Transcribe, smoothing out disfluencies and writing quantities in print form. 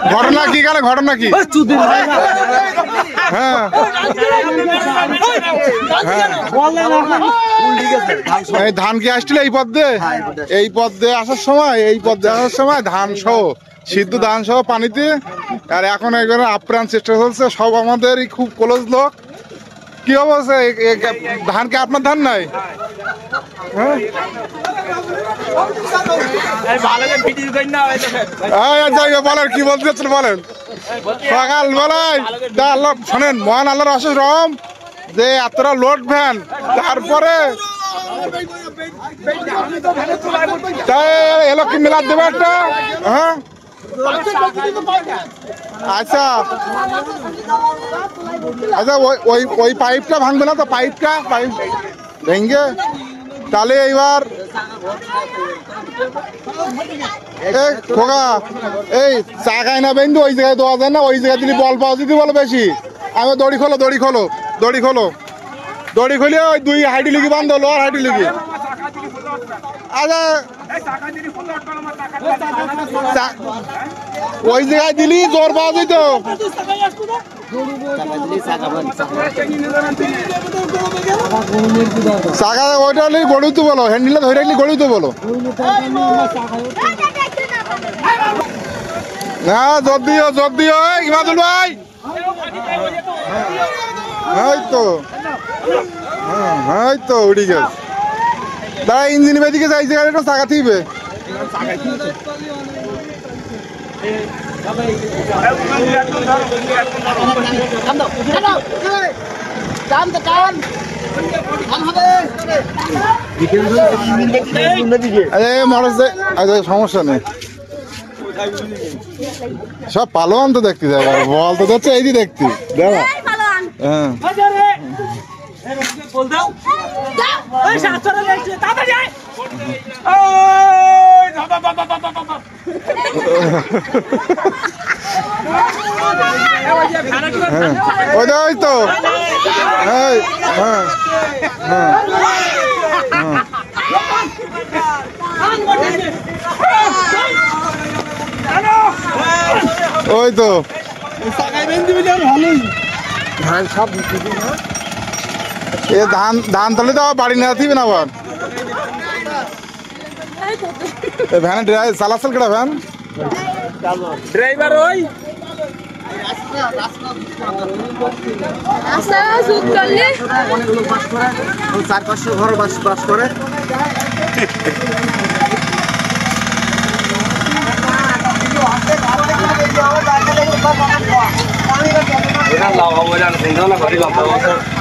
ঘটনা কি গেল ঘটনা কি হ্যাঁ এই ধান কি আসছিল এই পথ দিয়ে আসার সময় ধান সহ সিদ্ধ ধান সহ পানিতে আর এখন একবার আপ্রাণ চেষ্টা চলছে সব আমাদেরই খুব ক্লোজ লোক কি অবস্থা ধান কি আপনার ধান নাই বলেন কি বলতে চাচ্ছেন বলেন সকাল বেলায় শোনেন মহান আল্লাহর অশেষ রহম যে এতটা লোড ভ্যান তারপরে এলো কি মিলাদ দেবে একটা হ্যাঁ আচ্ছা আচ্ছা ওই পাইপটা ভাঙবে না তো পাইপ ভেঙে তাহলে এইবার খোকা এই চাকায় না বেন্দু ওই জায়গায় দেওয়া যায় না ওই জায়গায় যদি বল পাওয়া যদি বলো বেশি আমি দড়ি খোলো খুলিয়ে ওই 2 হাইডি লিগি বান্ধ লোয়ার হাইডি লিগি আচ্ছা ওই জায়গায় দিলি জোর পাওয়া যেত চাকা ওইটা গড়িতে বলো হ্যান্ডেলটা ধরে রাখলি গড়িতে বলো না জোর দিও ইমাদুল ভাই এই তো উঠি গেছে দাঁড়া ইঞ্জিন বেদিকে যাই জায়গাটা চাকা থিবে সমস্যা নেই সব পালোয়ান তো দেখতে যাবে বল তো যাচ্ছে এই দেখতে দেখা হ্যাঁ ওই তো ওই তো ধান তাহলে তো বাড়ি না থিবে না আবার ভ্যানে ড্রাইভার চালাচ্ছিল কেটা ভ্যান ড্রাইভার ওই চার-500 ঘর বাস করে লাভ হবে